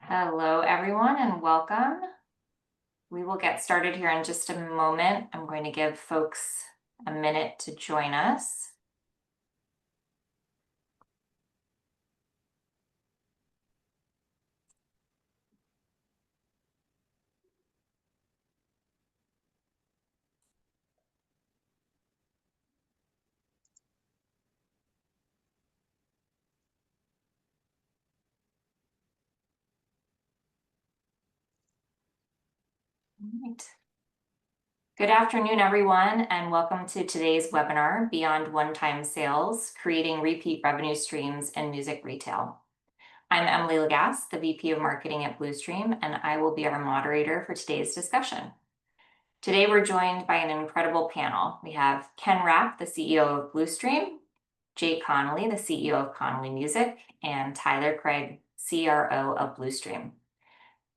Hello, everyone, and welcome. We will get started here in just a moment. I'm going to give folks a minute to join us. All right. Good afternoon, everyone, and welcome to today's webinar, Beyond One-Time Sales, Creating Repeat Revenue Streams in Music Retail. I'm Emily Lagasse, the VP of Marketing at Blustream, and I will be our moderator for today's discussion. Today, we're joined by an incredible panel. We have Ken Rapp, the CEO of Blustream, Jake Connolly, the CEO of Connolly Music, and Tyler Craig, CRO of Blustream.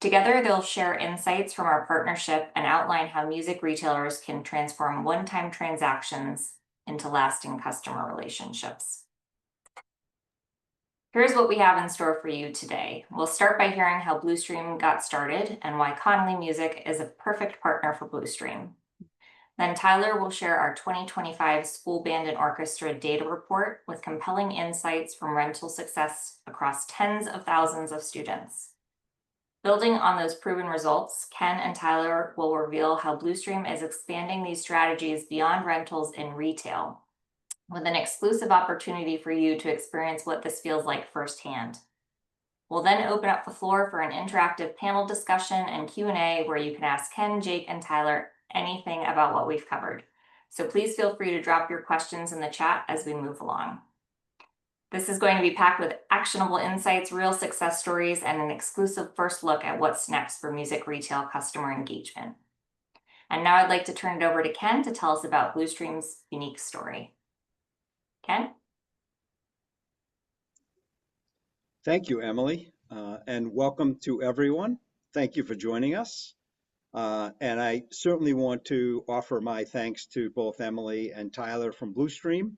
Together, they'll share insights from our partnership and outline how music retailers can transform one-time transactions into lasting customer relationships. Here's what we have in store for you today. We'll start by hearing how Blustream got started and why Connolly Music is a perfect partner for Blustream. Then Tyler will share our 2025 School Band and Orchestra Data Report with compelling insights from rental success across tens of thousands of students. Building on those proven results, Ken and Tyler will reveal how Blustream is expanding these strategies beyond rentals in retail, with an exclusive opportunity for you to experience what this feels like firsthand. We'll then open up the floor for an interactive panel discussion and Q&A where you can ask Ken, Jake, and Tyler anything about what we've covered. So please feel free to drop your questions in the chat as we move along. This is going to be packed with actionable insights, real success stories, and an exclusive first look at what's next for music retail customer engagement. And now I'd like to turn it over to Ken to tell us about Blustream's unique story. Ken? Thank you, Emily, and welcome to everyone. Thank you for joining us. And I certainly want to offer my thanks to both Emily and Tyler from Blustream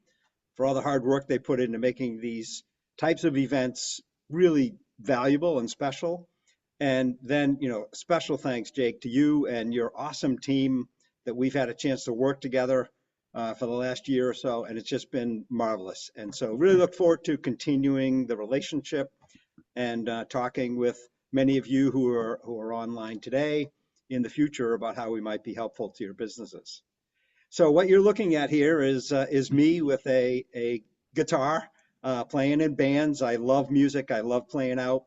for all the hard work they put into making these types of events really valuable and special. And then, special thanks, Jake, to you and your awesome team that we've had a chance to work together for the last year or so, and it's just been marvelous. And so really look forward to continuing the relationship and talking with many of you who are online today in the future about how we might be helpful to your businesses. So what you're looking at here is me with a guitar playing in bands. I love music. I love playing out.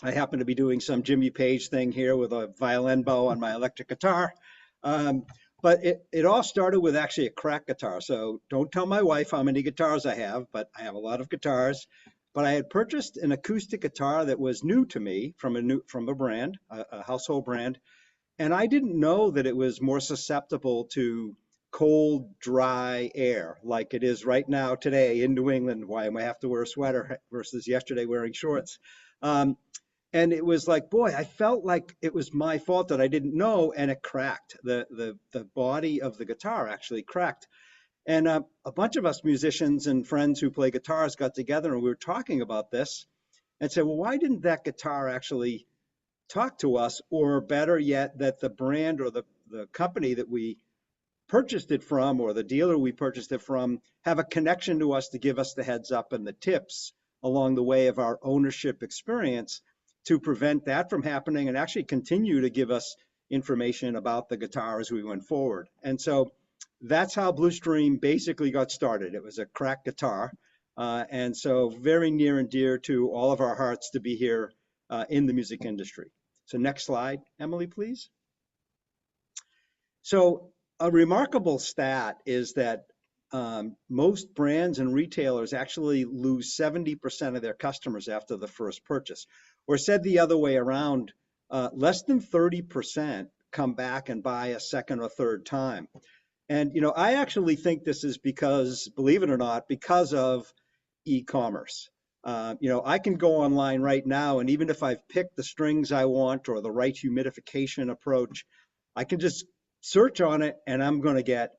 I happen to be doing some Jimmy Page thing here with a violin bow on my electric guitar. But it all started with actually a cracked guitar. So don't tell my wife how many guitars I have, but I have a lot of guitars. But I had purchased an acoustic guitar that was new to me from a brand, a household brand. And I didn't know that it was more susceptible to cold, dry air like it is right now today in New England. Why I have to wear a sweater versus yesterday wearing shorts. And it was like, boy, I felt like it was my fault that I didn't know, and it cracked. The body of the guitar actually cracked. And a bunch of us musicians and friends who play guitars got together and we were talking about this and said, well, why didn't that guitar actually talk to us? Or better yet, that the brand or the company that we purchased it from or the dealer we purchased it from have a connection to us to give us the heads up and the tips along the way of our ownership experience to prevent that from happening and actually continue to give us information about the guitar as we went forward. And so that's how Blustream basically got started. It was a cracked guitar. And so very near and dear to all of our hearts to be here in the music industry. So next slide, Emily, please. So a remarkable stat is that most brands and retailers actually lose 70% of their customers after the first purchase. Or said the other way around, less than 30% come back and buy a second or third time. And, I actually think this is because, believe it or not, because of e-commerce. I can go online right now, and even if I've picked the strings I want or the right humidification approach, I can just search on it and I'm going to get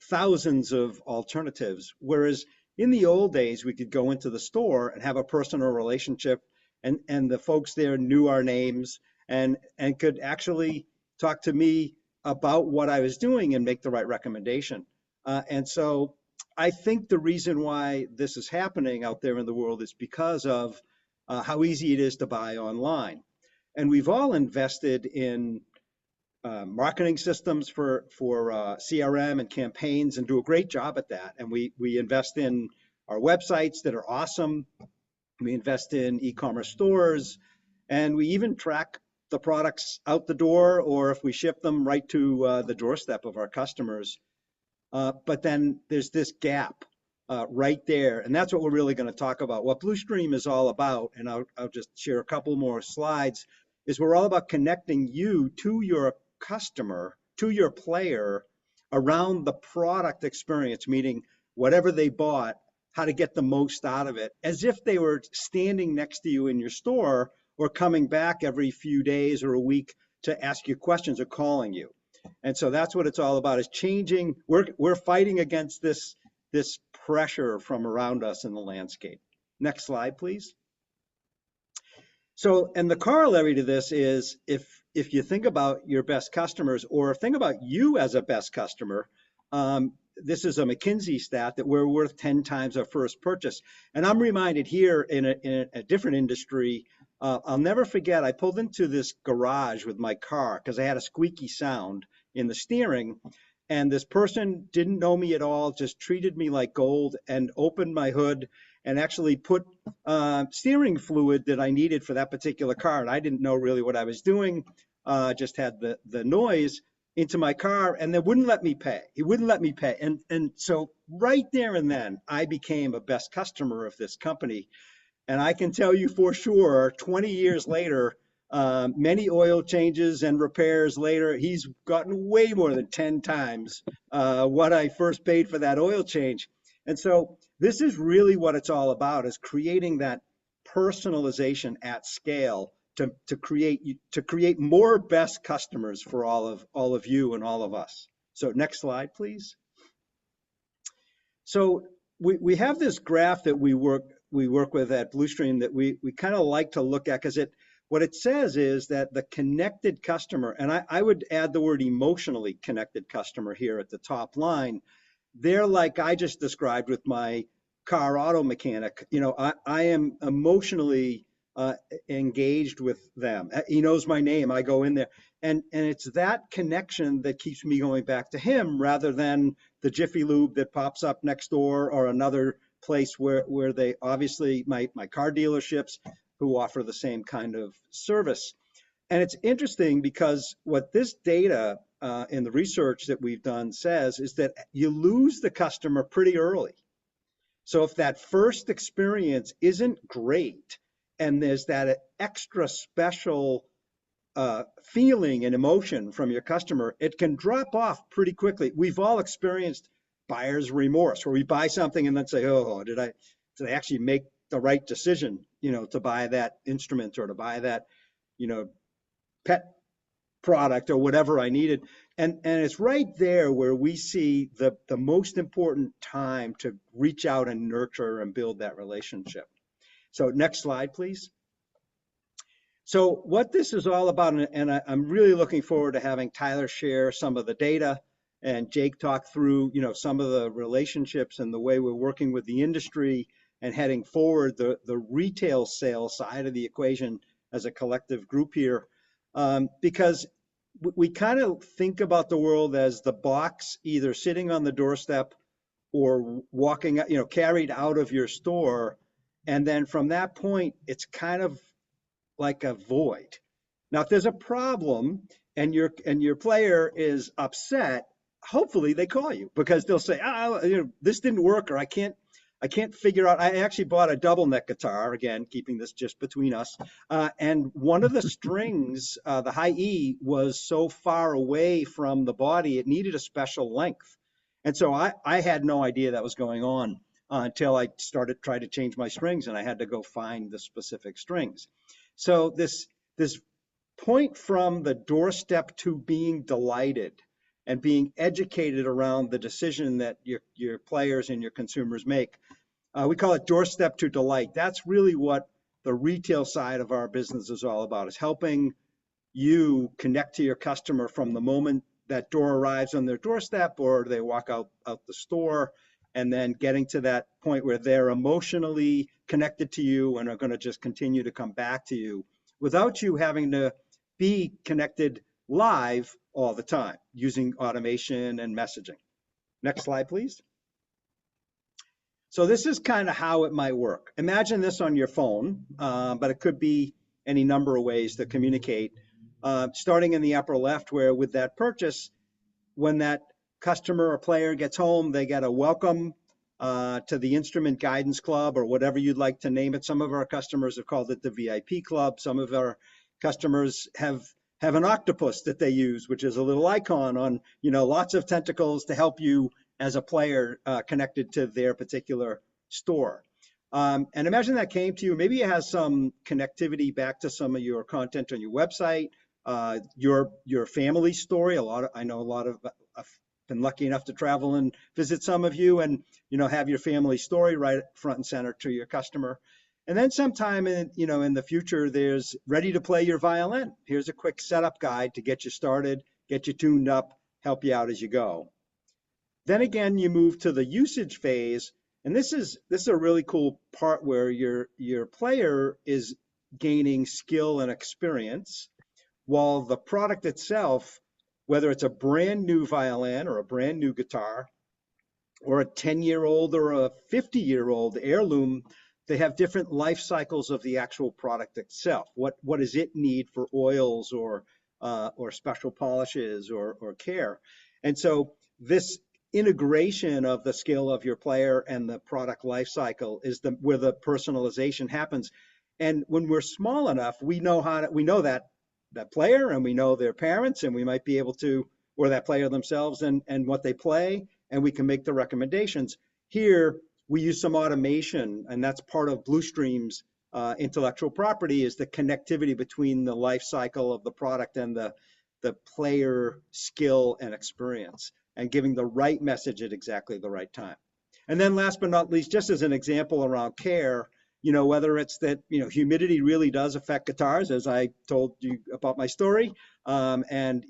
thousands of alternatives. Whereas in the old days, we could go into the store and have a personal relationship and the folks there knew our names and could actually talk to me about what I was doing and make the right recommendation. And so I think the reason why this is happening out there in the world is because of how easy it is to buy online. And we've all invested in marketing systems for CRM and campaigns and do a great job at that. And we invest in our websites that are awesome. We invest in e-commerce stores, and we even track the products out the door, or if we ship them right to the doorstep of our customers. But then there's this gap right there, and that's what we're really going to talk about. What Blustream is all about, and I'll just share a couple more slides, is we're all about connecting you to your customer, to your player, around the product experience, meaning whatever they bought, how to get the most out of it, as if they were standing next to you in your store or coming back every few days or a week to ask you questions or calling you. And so that's what it's all about, is changing. We're fighting against this pressure from around us in the landscape. Next slide, please. So, and the corollary to this is if you think about your best customers, or think about you as a best customer, this is a McKinsey stat that we're worth 10 times our first purchase. And I'm reminded here in a different industry, I'll never forget, I pulled into this garage with my car because I had a squeaky sound in the steering. And this person didn't know me at all, just treated me like gold, and opened my hood and actually put steering fluid that I needed for that particular car. And I didn't know really what I was doing, just had the noise into my car, and they wouldn't let me pay. He wouldn't let me pay. And so right there and then, I became a best customer of this company. And I can tell you for sure, 20 years later, many oil changes and repairs later, he's gotten way more than 10 times what I first paid for that oil change. And so this is really what it's all about, is creating that personalization at scale to create more best customers for all of you and all of us. So next slide, please. So we have this graph that we work with at Blustream that we kind of like to look at, because what it says is that the connected customer, and I would add the word emotionally connected customer here at the top line, they're like I just described with my car auto mechanic. You know, I am emotionally engaged with them. He knows my name. I go in there, and it's that connection that keeps me going back to him, rather than the Jiffy Lube that pops up next door, or another place where they obviously my car dealerships who offer the same kind of service. And it's interesting because what this data in the research that we've done says is that you lose the customer pretty early. So if that first experience isn't great, and there's that extra special feeling and emotion from your customer, it can drop off pretty quickly. We've all experienced buyer's remorse, where we buy something and then say, oh, did I actually make the right decision, to buy that instrument or to buy that, pet product or whatever I needed. And it's right there where we see the most important time to reach out and nurture and build that relationship. So next slide, please. So what this is all about, and I'm really looking forward to having Tyler share some of the data, and Jake talk through, some of the relationships and the way we're working with the industry and heading forward the retail sales side of the equation as a collective group here, because we kind of think about the world as the box either sitting on the doorstep or walking, carried out of your store. And then from that point, it's kind of like a void. Now, if there's a problem and your player is upset, hopefully they call you, because they'll say, this didn't work, or I can't figure out. I actually bought a double neck guitar, again, keeping this just between us. And one of the strings, the high E, was so far away from the body, it needed a special length. And so I had no idea that was going on until I tried to change my strings, and I had to go find the specific strings. So this point from the doorstep to being delighted and being educated around the decision that your players and your consumers make, we call it doorstep to delight. That's really what the retail side of our business is all about, is helping you connect to your customer from the moment that door arrives on their doorstep or they walk out the store, and then getting to that point where they're emotionally connected to you and are going to just continue to come back to you without you having to be connected live all the time using automation and messaging. Next slide, please. So this is kind of how it might work. Imagine this on your phone, but it could be any number of ways to communicate. Starting in the upper left, where with that purchase, when that customer or player gets home, they get a welcome to the Instrument Guidance Club, or whatever you'd like to name it. Some of our customers have called it the VIP Club. Some of our customers have an octopus that they use, which is a little icon on, lots of tentacles to help you as a player connected to their particular store. And imagine that came to you. Maybe it has some connectivity back to some of your content on your website, your family story. I know a lot of, I've been lucky enough to travel and visit some of you, and have your family story right front and center to your customer. And then sometime in the future, there's ready to play your violin. Here's a quick setup guide to get you started, get you tuned up, help you out as you go. Then again, you move to the usage phase, and this is a really cool part where your player is gaining skill and experience, while the product itself, whether it's a brand new violin or a brand new guitar, or a 10-year-old or a 50-year-old heirloom, they have different life cycles of the actual product itself. What does it need for oils or special polishes or care? And so this integration of the skill of your player and the product life cycle is where the personalization happens. And when we're small enough, we know that player, and we know their parents, and we might be able to, or that player themselves and what they play, and we can make the recommendations. Here, we use some automation, and that's part of Blustream's intellectual property, is the connectivity between the life cycle of the product and the player skill and experience, and giving the right message at exactly the right time. And then last but not least, just as an example around care, whether it's that, humidity really does affect guitars, as I told you about my story, and,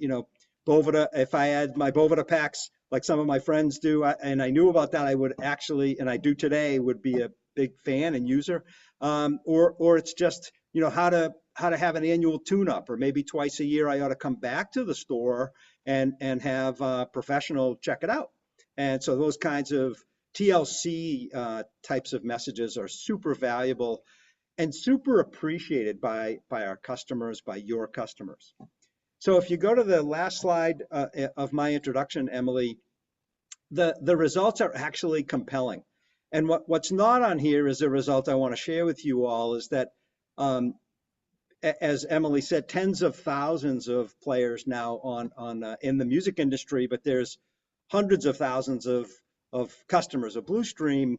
Boveda, if I had my Boveda packs, like some of my friends do, and I knew about that, I would actually, and I do today, would be a big fan and user. Or it's just, how to have an annual tune-up, or maybe twice a year I ought to come back to the store and have a professional check it out. And so those kinds of TLC types of messages are super valuable and super appreciated by our customers, by your customers. So if you go to the last slide of my introduction, Emily, the results are actually compelling. And what's not on here is a result I want to share with you all, is that, as Emily said, tens of thousands of players now in the music industry, but there's hundreds of thousands of customers of Blustream,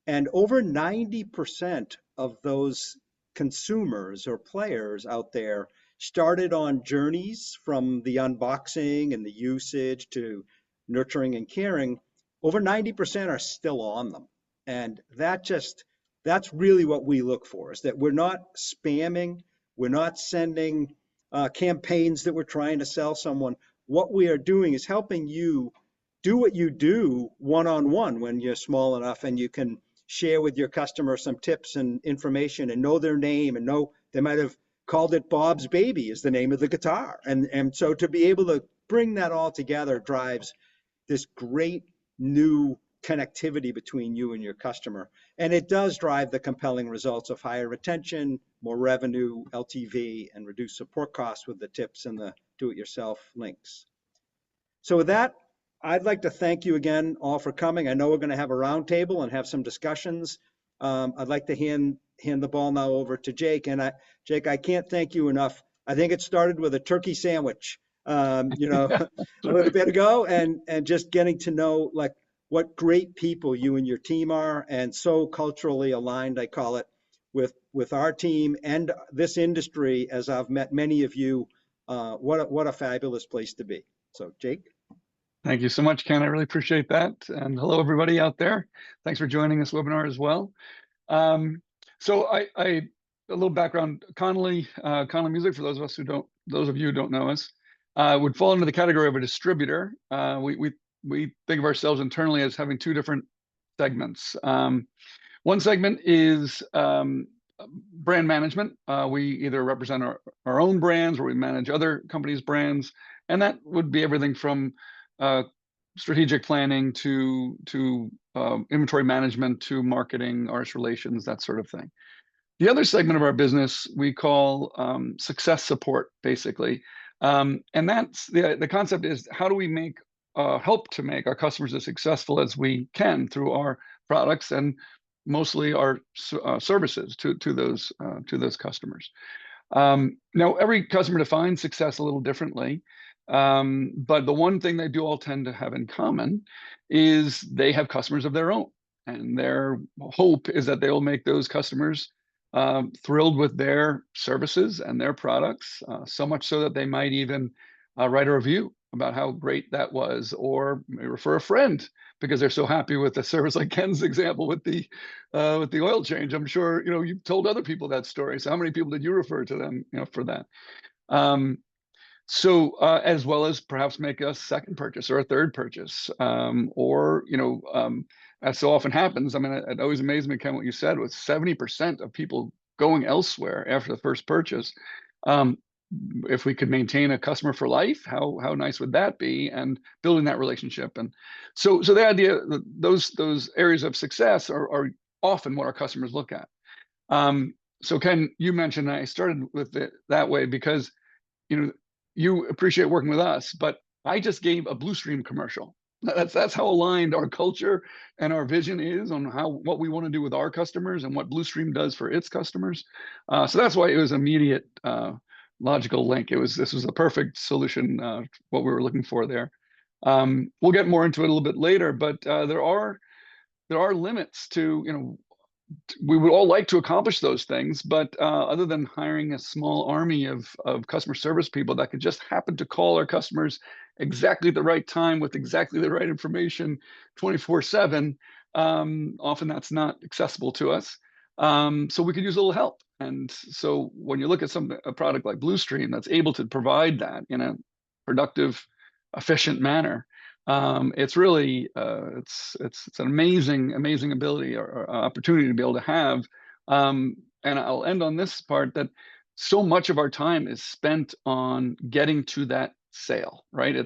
and over 90% of those consumers or players out there started on journeys from the unboxing and the usage to nurturing and caring. Over 90% are still on them. And that's really what we look for, is that we're not spamming, we're not sending campaigns that we're trying to sell someone. What we are doing is helping you do what you do one-on-one when you're small enough, and you can share with your customer some tips and information and know their name, and know they might have called it Bob's Baby is the name of the guitar. And so to be able to bring that all together drives this great new connectivity between you and your customer. And it does drive the compelling results of higher retention, more revenue, LTV, and reduced support costs with the tips and the do-it-yourself links. So with that, I'd like to thank you again all for coming. I know we're going to have a roundtable and have some discussions. I'd like to hand the ball now over to Jake. And Jake, I can't thank you enough. I think it started with a turkey sandwich, a little bit ago, and just getting to know like what great people you and your team are, and so culturally aligned, I call it, with our team and this industry, as I've met many of you. What a fabulous place to be. So Jake. Thank you so much, Ken. I really appreciate that. And hello, everybody out there. Thanks for joining this webinar as well. So I a little background. Connolly Music, for those of you who don't know us, would fall into the category of a distributor. We think of ourselves internally as having two different segments. One segment is brand management. We either represent our own brands or we manage other companies' brands. And that would be everything from strategic planning to inventory management to marketing, artist relations, that sort of thing. The other segment of our business we call success support, basically. And that's the concept is how do we help to make our customers as successful as we can through our products and mostly our services to those customers. Now, every customer defines success a little differently, but the one thing they do all tend to have in common is they have customers of their own, and their hope is that they will make those customers thrilled with their services and their products, so much so that they might even write a review about how great that was, or refer a friend because they're so happy with the service, like Ken's example with the oil change. I'm sure you've told other people that story. So how many people did you refer to them for that? As well as perhaps make a second purchase or a third purchase, or as so often happens. I mean, it always amazed me, Ken, what you said was 70% of people going elsewhere after the first purchase. If we could maintain a customer for life, how nice would that be? And building that relationship. And so the idea that those areas of success are often what our customers look at. So Ken, you mentioned, I started with it that way because you appreciate working with us, but I just gave a Blustream commercial. That's how aligned our culture and our vision is on what we want to do with our customers and what Blustream does for its customers. So that's why it was immediate, logical link. This was a perfect solution, what we were looking for there. We'll get more into it a little bit later, but there are limits to we would all like to accomplish those things, but other than hiring a small army of customer service people that could just happen to call our customers exactly at the right time with exactly the right information 24/7, often that's not accessible to us. So we could use a little help. And so when you look at a product like Blustream that's able to provide that in a productive, efficient manner, it's really it's an amazing ability or opportunity to be able to have. And I'll end on this part, that so much of our time is spent on getting to that sale, right?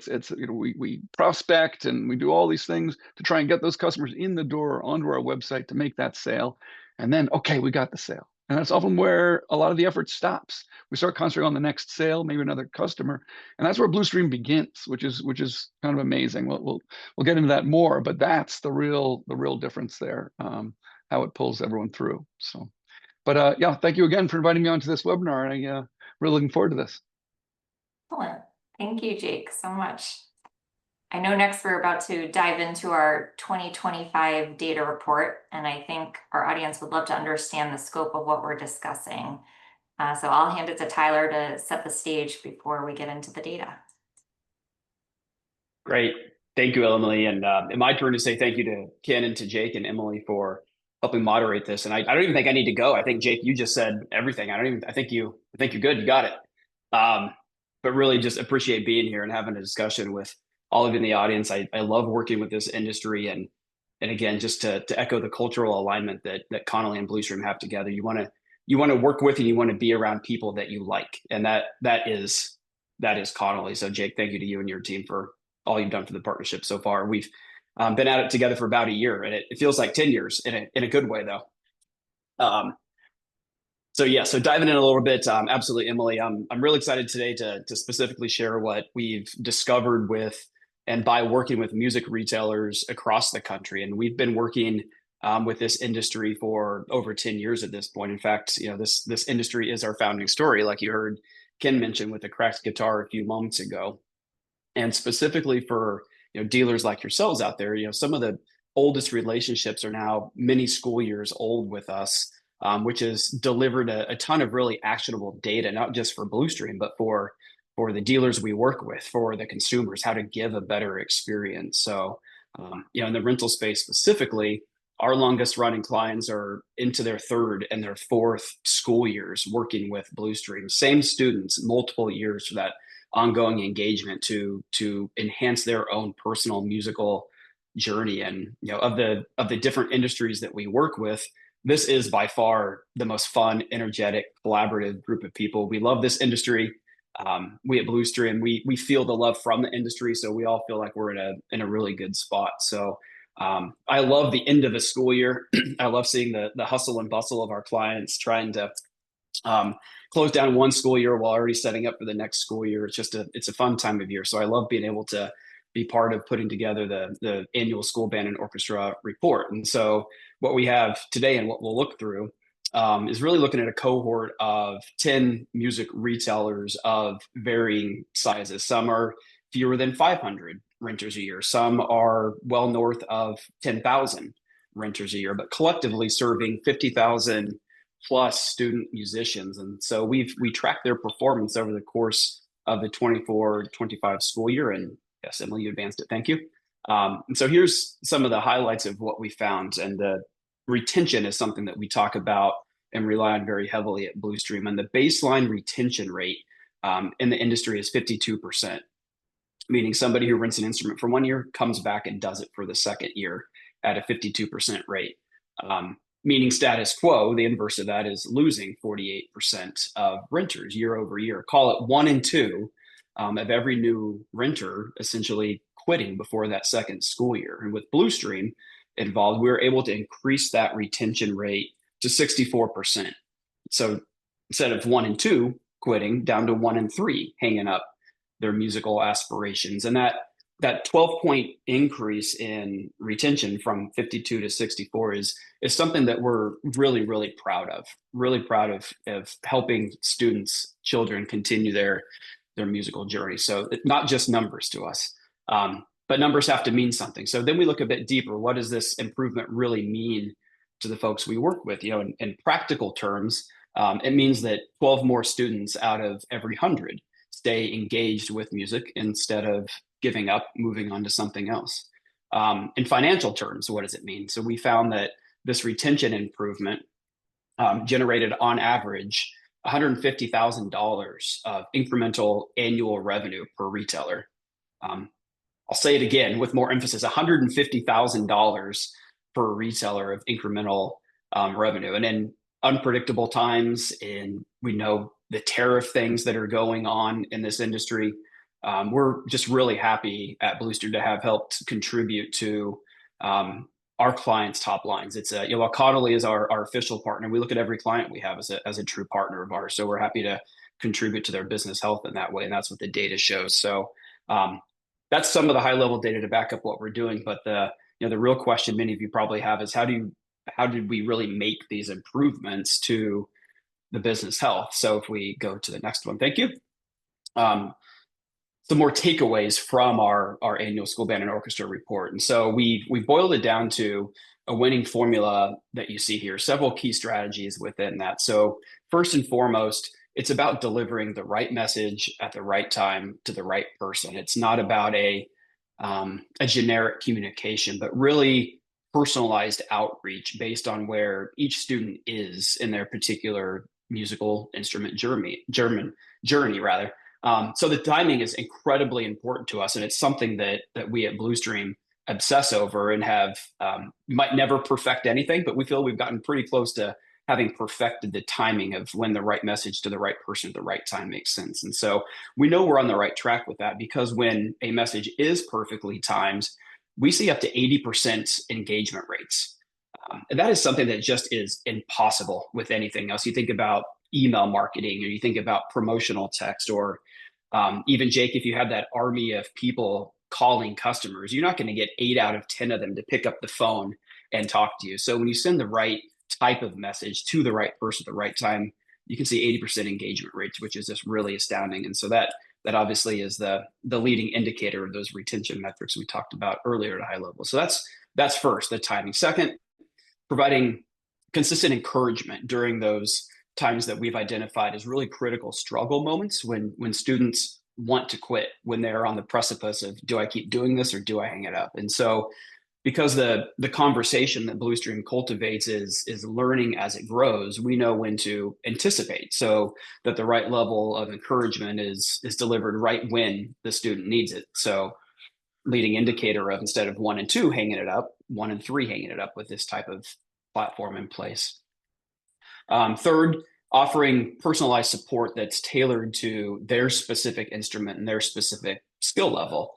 We prospect and we do all these things to try and get those customers in the door onto our website to make that sale, and then okay, we got the sale. And that's often where a lot of the effort stops. We start concentrating on the next sale, maybe another customer, and that's where Blustream begins, which is kind of amazing. We'll get into that more, but that's the real difference there, how it pulls everyone through. So, but yeah, thank you again for inviting me onto this webinar. I'm really looking forward to this. Excellent. Thank you, Jake, so much. I know next we're about to dive into our 2025 data report, and I think our audience would love to understand the scope of what we're discussing. So I'll hand it to Tyler to set the stage before we get into the data. Great. Thank you, Emily. And my turn to say thank you to Ken and to Jake and Emily for helping moderate this. And I don't even think I need to go. I think, Jake, you just said everything. I think you're good. You got it. But really just appreciate being here and having a discussion with all of you in the audience. I love working with this industry, and again, just to echo the cultural alignment that Connolly and Blustream have together. You want to work with and you want to be around people that you like, and that is Connolly. So Jake, thank you to you and your team for all you've done for the partnership so far. We've been at it together for about a year, and it feels like 10 years in a good way though. So diving in a little bit, absolutely, Emily. I'm really excited today to specifically share what we've discovered with and by working with music retailers across the country. And we've been working with this industry for over 10 years at this point. In fact, this industry is our founding story, like you heard Ken mention with the cracked guitar a few moments ago. And specifically for dealers like yourselves out there, some of the oldest relationships are now many school years old with us, which has delivered a ton of really actionable data, not just for Blustream, but for the dealers we work with, for the consumers, how to give a better experience. So, in the rental space specifically, our longest running clients are into their third and their fourth school years working with Blustream. Same students, multiple years for that ongoing engagement to enhance their own personal musical journey. And of the different industries that we work with, this is by far the most fun, energetic, collaborative group of people. We love this industry. We at Blustream, we feel the love from the industry, so we all feel like we're in a really good spot. So I love the end of the school year. I love seeing the hustle and bustle of our clients trying to close down one school year while already setting up for the next school year. It's a fun time of year. So I love being able to be part of putting together the annual School Band and Orchestra Report. And so what we have today and what we'll look through is really looking at a cohort of 10 music retailers of varying sizes. Some are fewer than 500 renters a year. Some are well north of 10,000 renters a year, but collectively serving 50,000 plus student musicians. And so we track their performance over the course of the 24-25 school year. And yes, Emily, you advanced it. Thank you. And so here's some of the highlights of what we found. And the retention is something that we talk about and rely on very heavily at Blustream. And the baseline retention rate in the industry is 52%, meaning somebody who rents an instrument for 1 year comes back and does it for the second year at a 52% rate. Meaning status quo, the inverse of that is losing 48% of renters year over year. Call it 1 in 2 of every new renter essentially quitting before that second school year. And with Blustream involved, we were able to increase that retention rate to 64%. So instead of 1 in 2 quitting, down to 1 in 3 hanging up their musical aspirations. And that 12-point increase in retention from 52 to 64 is something that we're really, really proud of. Really proud of helping students, children continue their musical journey. So it's not just numbers to us, but numbers have to mean something. So then we look a bit deeper. What does this improvement really mean to the folks we work with? In practical terms, it means that 12 more students out of every 100 stay engaged with music instead of giving up, moving on to something else. In financial terms, what does it mean? So we found that this retention improvement generated on average $150,000 of incremental annual revenue per retailer. I'll say it again with more emphasis, $150,000 per retailer of incremental revenue. And in unpredictable times, and we know the tariff things that are going on in this industry, we're just really happy at Blustream to have helped contribute to our clients' top lines. It's Connolly is our official partner. We look at every client we have as a true partner of ours. So we're happy to contribute to their business health in that way. And that's what the data shows. So that's some of the high level data to back up what we're doing. But the real question many of you probably have is how did we really make these improvements to the business health? So if we go to the next one, thank you. Some more takeaways from our annual School Band and Orchestra Report. And so we boiled it down to a winning formula that you see here, several key strategies within that. So first and foremost, it's about delivering the right message at the right time to the right person. It's not about a generic communication, but really personalized outreach based on where each student is in their particular musical instrument journey. So the timing is incredibly important to us, and it's something that we at Blustream obsess over and have. We might never perfect anything, but we feel we've gotten pretty close to having perfected the timing of when the right message to the right person at the right time makes sense. And so we know we're on the right track with that, because when a message is perfectly timed, we see up to 80% engagement rates. And that is something that just is impossible with anything else. You think about email marketing, or you think about promotional text, or even Jake, if you have that army of people calling customers, you're not going to get 8 out of 10 of them to pick up the phone and talk to you. So when you send the right type of message to the right person at the right time, you can see 80% engagement rates, which is just really astounding. And so that obviously is the leading indicator of those retention metrics we talked about earlier at a high level. So that's first, the timing. Second, providing consistent encouragement during those times that we've identified as really critical struggle moments when students want to quit, when they're on the precipice of, do I keep doing this or do I hang it up? And so because the conversation that Blustream cultivates is learning as it grows, we know when to anticipate so that the right level of encouragement is delivered right when the student needs it. So leading indicator of, instead of 1 and 2 hanging it up, 1 and 3 hanging it up with this type of platform in place. Third, offering personalized support that's tailored to their specific instrument and their specific skill level.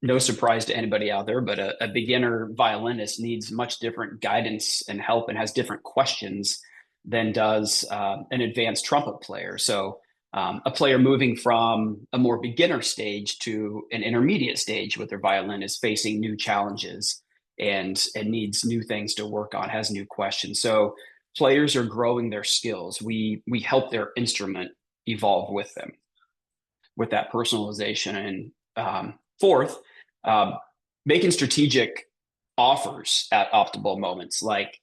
No surprise to anybody out there, but a beginner violinist needs much different guidance and help and has different questions than does an advanced trumpet player. So a player moving from a more beginner stage to an intermediate stage with their violin is facing new challenges and needs new things to work on, has new questions. So players are growing their skills. We help their instrument evolve with them, with that personalization. And fourth, making strategic offers at optimal moments, like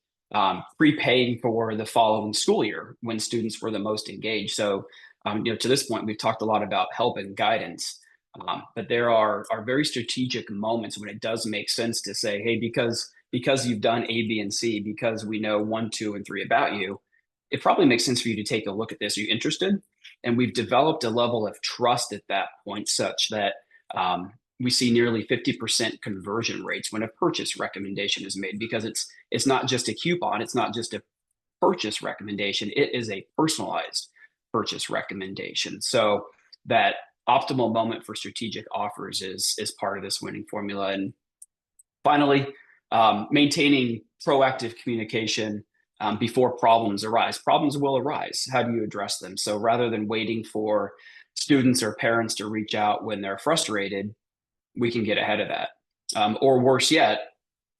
prepaying for the following school year when students were the most engaged. So, to this point, we've talked a lot about help and guidance, but there are very strategic moments when it does make sense to say, hey, because you've done A, B, and C, because we know 1, 2, and 3 about you, it probably makes sense for you to take a look at this. Are you interested? And we've developed a level of trust at that point such that we see nearly 50% conversion rates when a purchase recommendation is made, because it's not just a coupon, it's not just a purchase recommendation, it is a personalized purchase recommendation. So that optimal moment for strategic offers is part of this winning formula. And finally, maintaining proactive communication before problems arise. Problems will arise. How do you address them? So rather than waiting for students or parents to reach out when they're frustrated, we can get ahead of that. Or worse yet,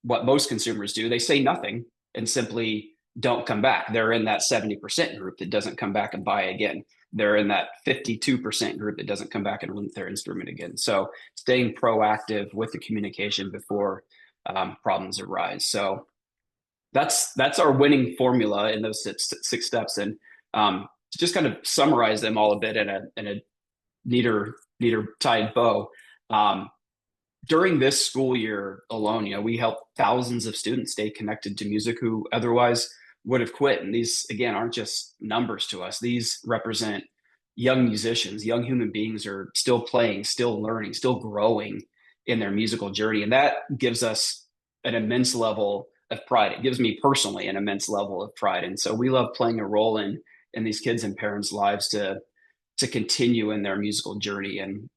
what most consumers do, they say nothing and simply don't come back. They're in that 70% group that doesn't come back and buy again. They're in that 52% group that doesn't come back and rent their instrument again. So staying proactive with the communication before problems arise. So that's our winning formula in those six steps. And to just kind of summarize them all a bit in a neater tied bow. During this school year alone, we helped thousands of students stay connected to music who otherwise would have quit. And these, again, aren't just numbers to us. These represent young musicians. Young human beings are still playing, still learning, still growing in their musical journey. And that gives us an immense level of pride. It gives me personally an immense level of pride. And so we love playing a role in these kids' and parents' lives to continue in their musical journey. And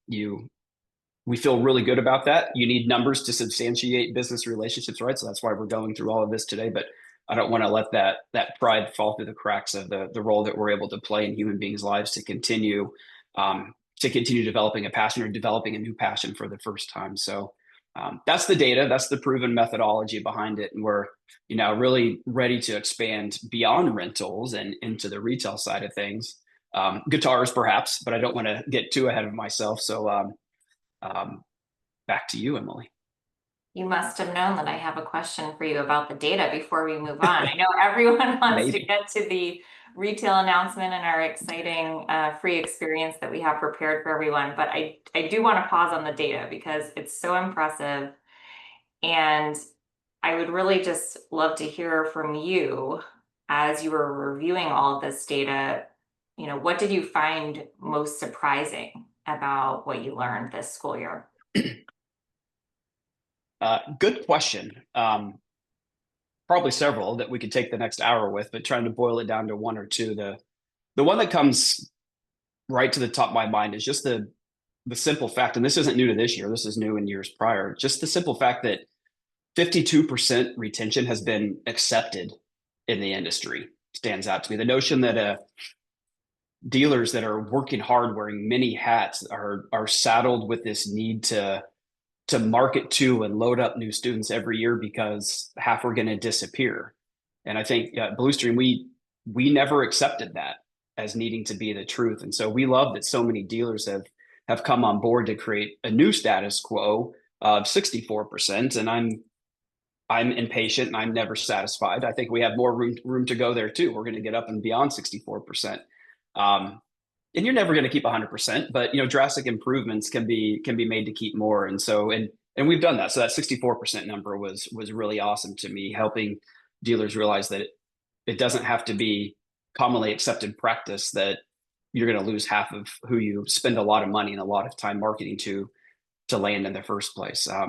we feel really good about that. You need numbers to substantiate business relationships, right? So that's why we're going through all of this today. But I don't want to let that pride fall through the cracks of the role that we're able to play in human beings' lives to continue developing a passion or developing a new passion for the first time. So that's the data, that's the proven methodology behind it. And we're really ready to expand beyond rentals and into the retail side of things. Guitars perhaps, but I don't want to get too ahead of myself. So back to you, Emily. You must have known that I have a question for you about the data before we move on. I know everyone wants to get to the retail announcement and our exciting free experience that we have prepared for everyone, but I do want to pause on the data because it's so impressive. And I would really just love to hear from you as you were reviewing all of this data. What did you find most surprising about what you learned this school year? Good question. Probably several that we could take the next hour with, but trying to boil it down to one or two. The one that comes right to the top of my mind is just the simple fact, and this isn't new to this year, this is new in years prior, just the simple fact that 52% retention has been accepted in the industry stands out to me. The notion that dealers that are working hard, wearing many hats, are saddled with this need to market to and load up new students every year because half are going to disappear. And I think Blustream, we never accepted that as needing to be the truth. And so we love that so many dealers have come on board to create a new status quo of 64%. And I'm impatient and I'm never satisfied. I think we have more room to go there too. We're going to get up and beyond 64%. And you're never going to keep 100%, but drastic improvements can be made to keep more. And so, and And we've done that. So that 64% number was really awesome to me, helping dealers realize that it doesn't have to be commonly accepted practice that you're going to lose half of who you spend a lot of money and a lot of time marketing to land in the first place. I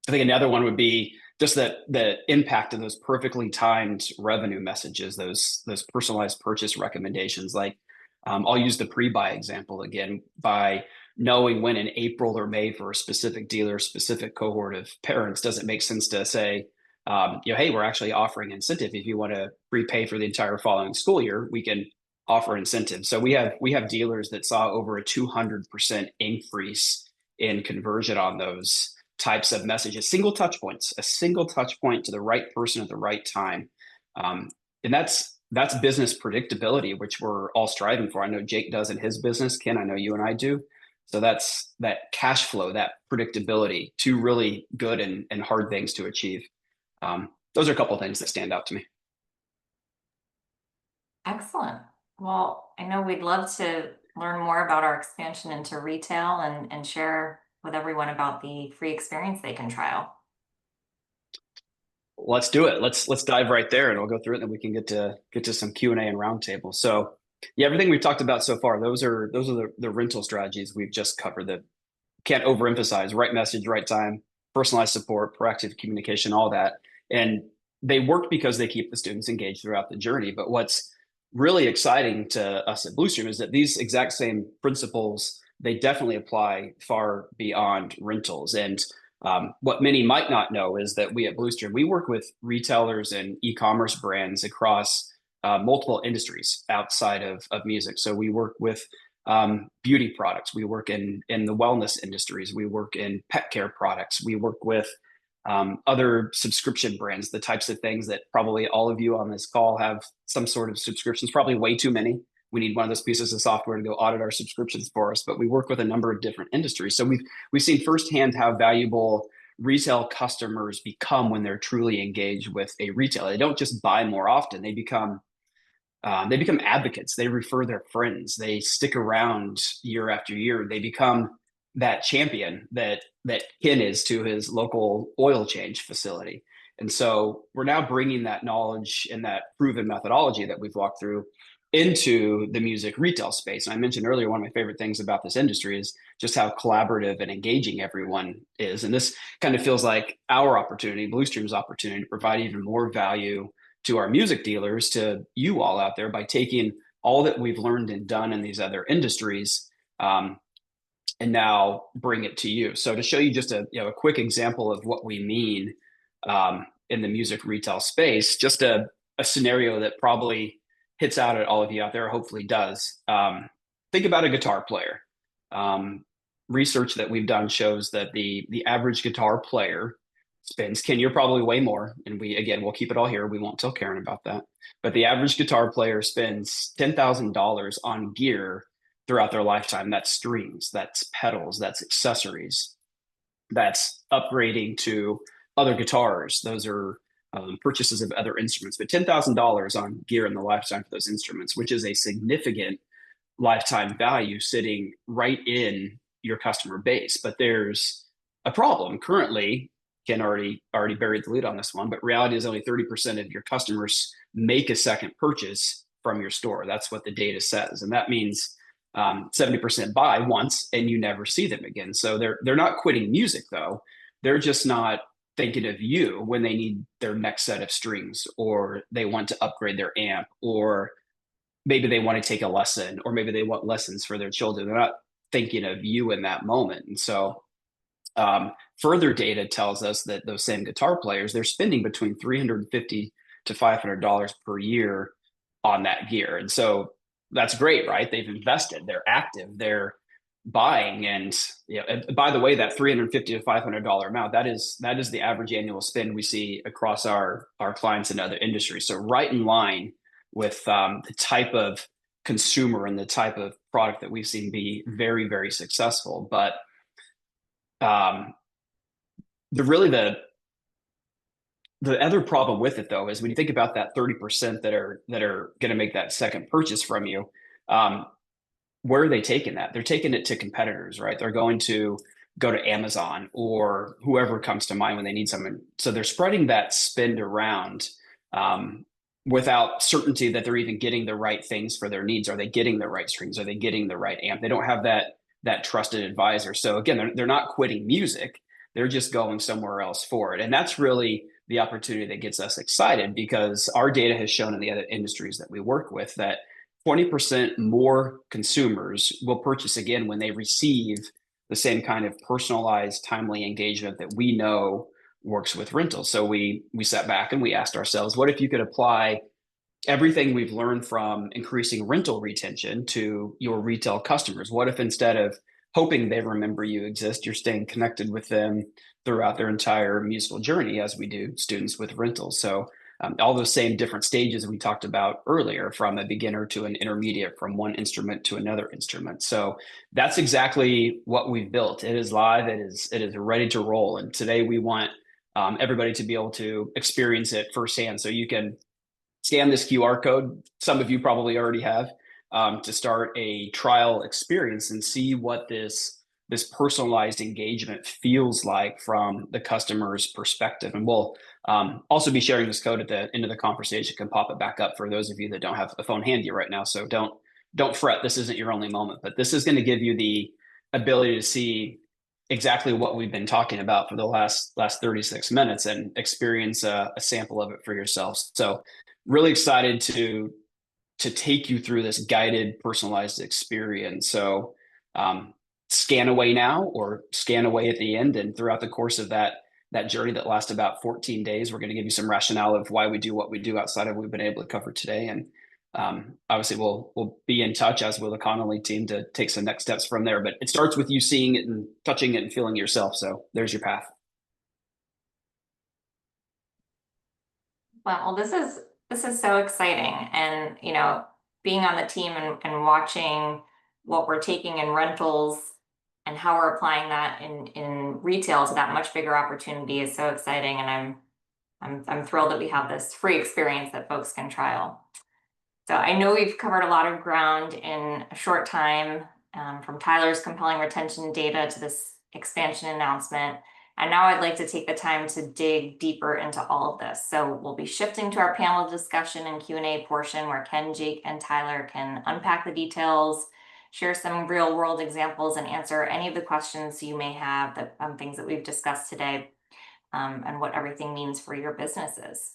think another one would be just the impact of those perfectly timed revenue messages, those personalized purchase recommendations. Like I'll use the pre-buy example again. By knowing when in April or May for a specific dealer, specific cohort of parents, doesn't make sense to say, hey, we're actually offering incentive. If you want to prepay for the entire following school year, we can offer incentives. So we have dealers that saw over a 200% increase in conversion on those types of messages, a single touch point to the right person at the right time. And that's business predictability, which we're all striving for. I know Jake does in his business. Ken, I know you and I do. So that's that cash flow, that predictability, two really good and hard things to achieve. Those are a couple of things that stand out to me. Excellent. Well, I know we'd love to learn more about our expansion into retail and share with everyone about the free experience they can trial. Let's do it. Let's dive right there, and we'll go through it, and then we can get to some Q&A and roundtable. So yeah, everything we've talked about so far, those are the rental strategies we've just covered that can't overemphasize: right message, right time, personalized support, proactive communication, all that. And they work because they keep the students engaged throughout the journey. But what's really exciting to us at Blustream is that these exact same principles, they definitely apply far beyond rentals. And what many might not know is that we at Blustream, we work with retailers and e-commerce brands across multiple industries outside of music. So we work with beauty products. We work in the wellness industries. We work in pet care products. We work with other subscription brands, the types of things that probably all of you on this call have some sort of subscriptions, probably way too many. We need one of those pieces of software to go audit our subscriptions for us, but we work with a number of different industries. So we've seen firsthand how valuable retail customers become when they're truly engaged with a retailer. They don't just buy more often; they become advocates. They refer their friends. They stick around year after year. They become that champion that Ken is to his local oil change facility. And so we're now bringing that knowledge and that proven methodology that we've walked through into the music retail space. And I mentioned earlier, one of my favorite things about this industry is just how collaborative and engaging everyone is. And this kind of feels like our opportunity, Blustream's opportunity, to provide even more value to our music dealers, to you all out there, by taking all that we've learned and done in these other industries and now bring it to you. So to show you just a quick example of what we mean in the music retail space, just a scenario that probably hits out at all of you out there, or hopefully does. Think about a guitar player. Research that we've done shows that the average guitar player spends, Ken, you're probably way more, and we'll keep it all here. We won't tell Karen about that. But the average guitar player spends $10,000 on gear throughout their lifetime. That's strings, that's pedals, that's accessories, that's upgrading to other guitars. Those are purchases of other instruments, but $10,000 on gear in the lifetime for those instruments, which is a significant lifetime value sitting right in your customer base. But there's a problem currently. Ken already buried the lead on this one, but reality is only 30% of your customers make a second purchase from your store. That's what the data says. And that means 70% buy once and you never see them again. So they're not quitting music though. They're just not thinking of you when they need their next set of strings, or they want to upgrade their amp, or maybe they want to take a lesson, or maybe they want lessons for their children. They're not thinking of you in that moment. And so further data tells us that those same guitar players, they're spending between $350 to $500 per year on that gear. And so that's great, right? They've invested, they're active, they're buying. And by the way, that $350 to $500 amount, that is the average annual spend we see across our clients in other industries. So right in line with the type of consumer and the type of product that we've seen be very, very successful. But the other problem with it though is when you think about that 30% that are going to make that second purchase from you, where are they taking that? They're taking it to competitors, right? They're going to go to Amazon or whoever comes to mind when they need something. So they're spreading that spend around without certainty that they're even getting the right things for their needs. Are they getting the right strings? Are they getting the right amp? They don't have that trusted advisor. So again, they're not quitting music. They're just going somewhere else for it. And that's really the opportunity that gets us excited, because our data has shown in the other industries that we work with that 20% more consumers will purchase again when they receive the same kind of personalized, timely engagement that we know works with rentals. So we sat back and we asked ourselves, what if you could apply everything we've learned from increasing rental retention to your retail customers? What if instead of hoping they remember you exist, you're staying connected with them throughout their entire musical journey, as we do students with rentals? So all those same different stages we talked about earlier, from a beginner to an intermediate, from one instrument to another instrument. So that's exactly what we've built. It is live. It is ready to roll. And today we want everybody to be able to experience it firsthand. So you can scan this QR code. Some of you probably already have, to start a trial experience and see what this personalized engagement feels like from the customer's perspective. And we'll also be sharing this code at the end of the conversation. Can pop it back up for those of you that don't have a phone handy right now. So don't fret. This isn't your only moment, but this is going to give you the ability to see exactly what we've been talking about for the last 36 minutes and experience a sample of it for yourself. So really excited to take you through this guided, personalized experience. So scan away now or scan away at the end. And throughout the course of that journey that lasts about 14 days, we're going to give you some rationale of why we do what we do outside of what we've been able to cover today. And obviously we'll be in touch, as will the Connolly team, to take some next steps from there. But it starts with you seeing it and touching it and feeling it yourself. So there's your path. Well, this is so exciting. And, being on the team and watching what we're taking in rentals and how we're applying that in retail to that much bigger opportunity is so exciting. And I'm thrilled that we have this free experience that folks can trial. So I know we've covered a lot of ground in a short time, from Tyler's compelling retention data to this expansion announcement. And now I'd like to take the time to dig deeper into all of this. So we'll be shifting to our panel discussion and Q&A portion, where Ken, Jake, and Tyler can unpack the details, share some real world examples, and answer any of the questions you may have on things that we've discussed today, and what everything means for your businesses.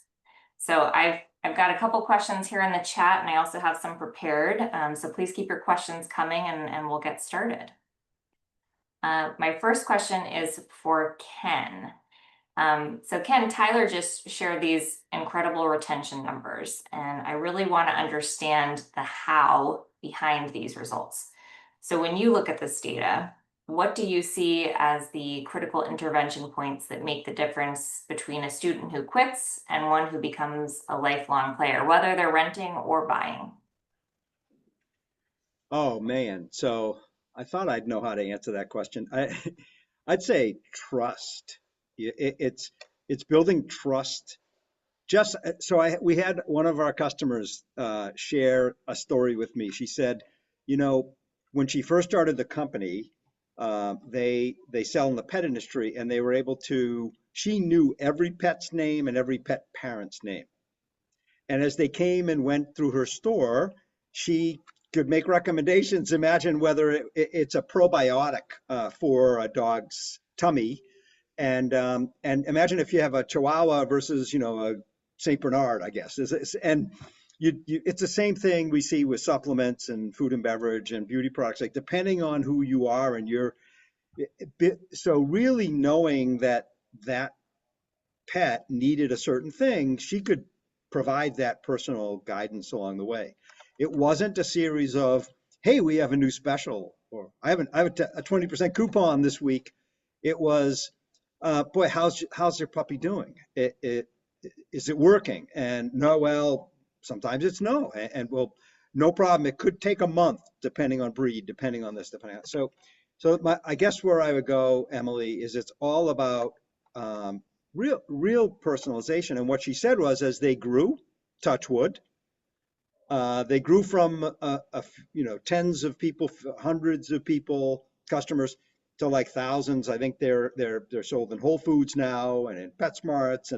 So I've got a couple questions here in the chat, and I also have some prepared. So please keep your questions coming, and we'll get started. My first question is for Ken. So Ken, Tyler just shared these incredible retention numbers, and I really want to understand the how behind these results. So when you look at this data, what do you see as the critical intervention points that make the difference between a student who quits and one who becomes a lifelong player, whether they're renting or buying? Oh man, so I thought I'd know how to answer that question. I'd say trust. It's building trust. Just so we had one of our customers share a story with me. She said, when she first started the company, they sell in the pet industry, and they were able to. She knew every pet's name and every pet parent's name. And as they came and went through her store, she could make recommendations. Imagine whether it's a probiotic for a dog's tummy, and imagine if you have a Chihuahua versus a Saint Bernard, I guess. And it's the same thing we see with supplements and food and beverage and beauty products. Like, depending on who you are and so really knowing that pet needed a certain thing, she could provide that personal guidance along the way. It wasn't a series of, hey, we have a new special, or I have a 20% coupon this week. It was, boy, how's your puppy doing? Is it working? And no, well, sometimes it's no, and well, no problem. It could take a month, depending on breed, depending on this, depending on so. I guess where I would go, Emily, is it's all about real personalization. And what she said was, as they grew, touch wood, they grew from tens of people, hundreds of people, customers, to like thousands. I think they're sold in Whole Foods now and in PetSmarts,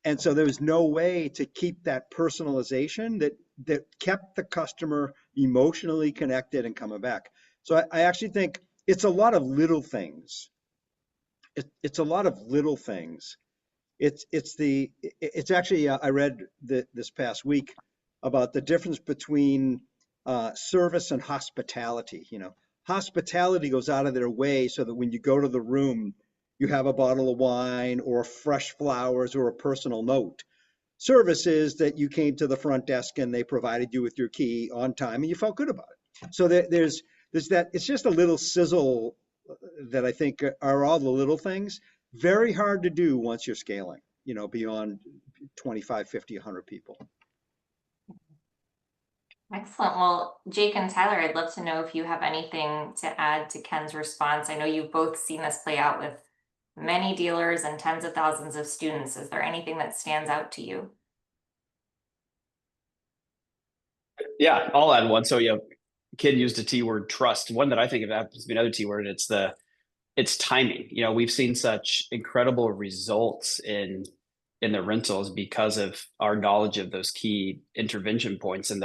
and so there's no way to keep that personalization that kept the customer emotionally connected and coming back. So I actually think it's a lot of little things. It's a lot of little things. It's actually I read this past week about the difference between service and hospitality. You know, hospitality goes out of their way so that when you go to the room, you have a bottle of wine or fresh flowers or a personal note. Service is that you came to the front desk and they provided you with your key on time and you felt good about it. So there's that. It's just a little sizzle that I think are all the little things. Very hard to do once you're scaling, you know, beyond 25, 50, 100 people. Excellent. Well, Jake and Tyler, I'd love to know if you have anything to add to Ken's response. I know you've both seen this play out with many dealers and tens of thousands of students. Is there anything that stands out to you? Yeah, I'll add one. So, Ken used a T word, trust. One that I think of happens to be another T word. It's timing. You know, we've seen such incredible results in the rentals because of our knowledge of those key intervention points. And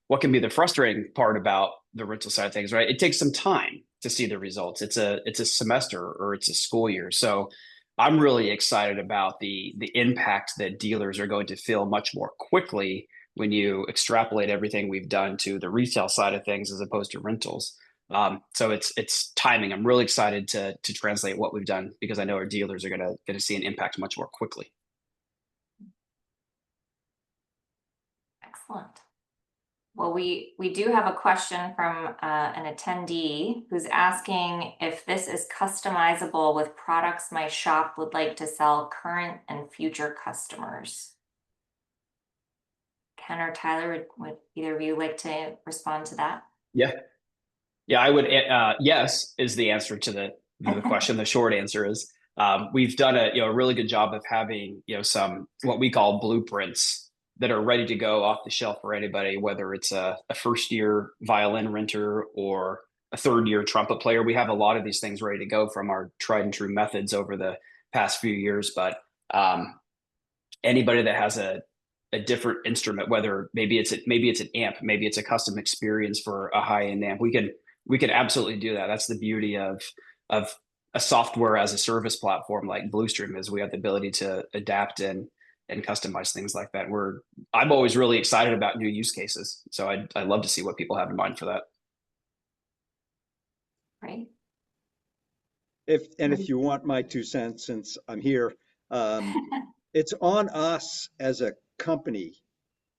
what can be the frustrating part about the rental side of things, right? It takes some time to see the results. It's a semester or it's a school year. So I'm really excited about the impact that dealers are going to feel much more quickly when you extrapolate everything we've done to the retail side of things as opposed to rentals. So it's timing. I'm really excited to translate what we've done because I know our dealers are gonna see an impact much more quickly. Excellent. Well, we do have a question from an attendee who's asking if this is customizable with products my shop would like to sell current and future customers. Ken or Tyler, would either of you like to respond to that? Yeah, I would. Yes, is the answer to the question. The short answer is we've done a really good job of having some what we call blueprints that are ready to go off the shelf for anybody, whether it's a first year violin renter or a third year trumpet player. We have a lot of these things ready to go from our tried and true methods over the past few years. But anybody that has a different instrument, whether maybe it's an amp, maybe it's a custom experience for a high end amp, we can absolutely do that. That's the beauty of a software as a service platform like Blustream is we have the ability to adapt and customize things like that. I'm always really excited about new use cases. So I'd love to see what people have in mind for that. Right. If you want my 2 cents, since I'm here, it's on us as a company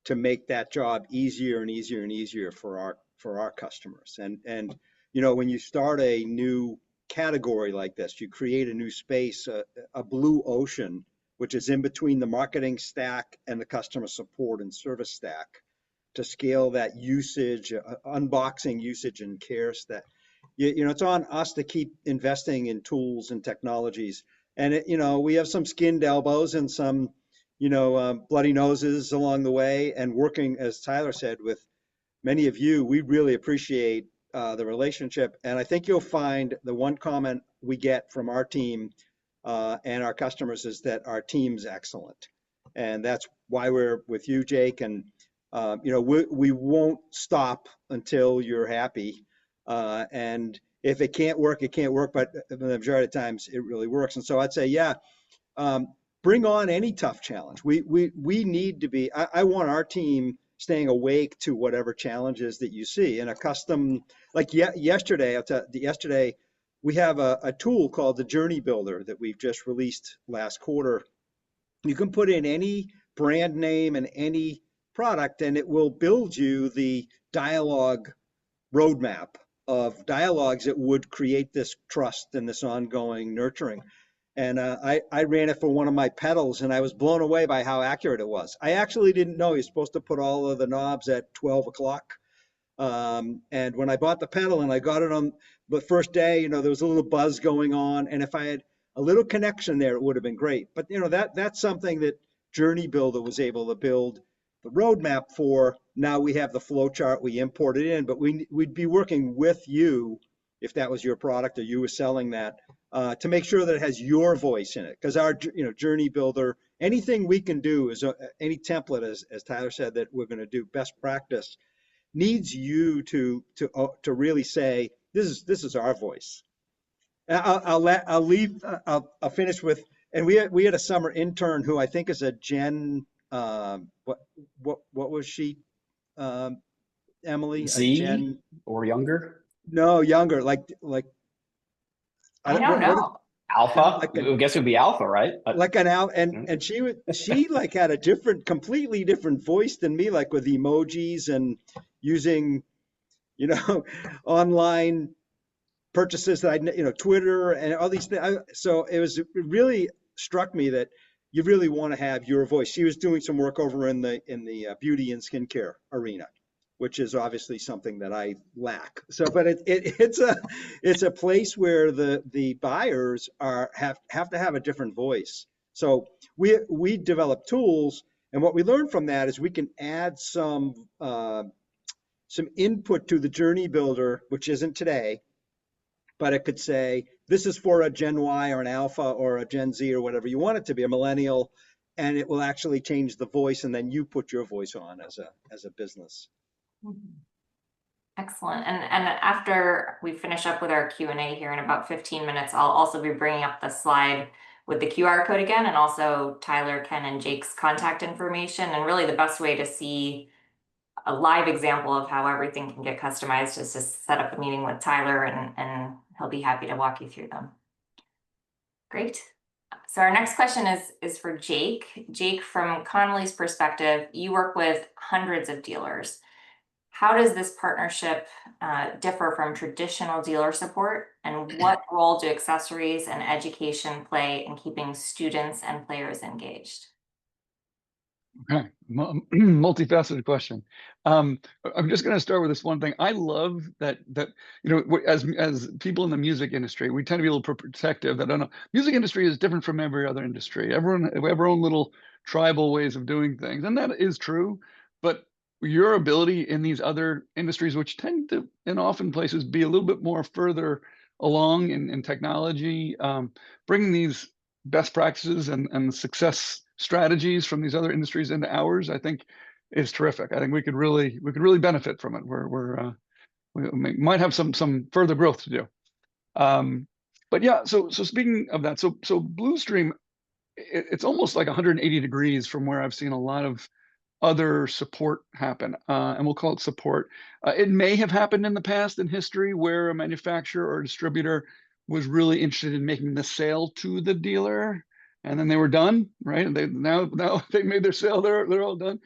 to make that job easier and easier and easier for our customers. And when you start a new category like this, you create a new space, a blue ocean, which is in between the marketing stack and the customer support and service stack, to scale that usage, unboxing usage and care stack. It's on us to keep investing in tools and technologies. And we have some skinned elbows and some bloody noses along the way, and working, as Tyler said, with many of you, we really appreciate the relationship. And I think you'll find the one comment we get from our team and our customers is that our team's excellent. And that's why we're with you, Jake. And, we won't stop until you're happy. And if it can't work, it can't work. But the majority of times it really works. And so I'd say, bring on any tough challenge. We need to be, I want our team staying awake to whatever challenges that you see. And a custom, like yesterday, we have a tool called the Journey Builder that we've just released last quarter. You can put in any brand name and any product, and it will build you the dialogue roadmap of dialogues that would create this trust and this ongoing nurturing. And I ran it for one of my pedals, and I was blown away by how accurate it was. I actually didn't know you're supposed to put all of the knobs at 12 o'clock. And when I bought the pedal and I got it on the first day, there was a little buzz going on. And if I had a little connection there, it would have been great. But that's something that Journey Builder was able to build the roadmap for. Now we have the flow chart, we import it in, but we'd be working with you if that was your product or you were selling that, to make sure that it has your voice in it. Because our, Journey Builder, anything we can do is any template, as Tyler said, that we're going to do best practice, needs you to really say, this is our voice. I'll finish with, and we had a summer intern who I think is a Gen, what was she, Emily? A Z Gen, or younger? no, younger, like I don't know. Alpha? like I guess it would be alpha, right? like an out, and she like had a completely different voice than me, like with emojis and using, online purchases that Twitter and all these things. So it really struck me that you really want to have your voice. She was doing some work over in the beauty and skincare arena, which is obviously something that I lack. So, but it's a place where the buyers have to have a different voice. So we develop tools, and what we learned from that is we can add some input to the Journey Builder, which isn't today, but it could say, this is for a Gen Y or an Alpha or a Gen Z or whatever you want it to be, a millennial, and it will actually change the voice, and then you put your voice on as a business. Excellent. And after we finish up with our Q&A here in about 15 minutes, I'll also be bringing up the slide with the QR code again, and also Tyler, Ken, and Jake's contact information. And really the best way to see a live example of how everything can get customized is to set up a meeting with Tyler, and he'll be happy to walk you through them. Great. So our next question is for Jake. Jake, from Connolly's perspective, you work with hundreds of dealers. How does this partnership differ from traditional dealer support, and what role do accessories and education play in keeping students and players engaged? Okay, multifaceted question. I'm just going to start with this one thing. I love that as people in the music industry, we tend to be a little protective. I don't know. Music industry is different from every other industry. We have our own little tribal ways of doing things, and that is true. But your ability in these other industries, which tend to, in often places, be a little bit more further along in technology, bringing these best practices and success strategies from these other industries into ours, I think is terrific. I think we could really benefit from it. We might have some further growth to do. But yeah, so speaking of that, so Blustream, it's almost like 180 degrees from where I've seen a lot of other support happen, and we'll call it support. It may have happened in the past in history where a manufacturer or a distributor was really interested in making the sale to the dealer, and then they were done, right? And now they made their sale, they're all done.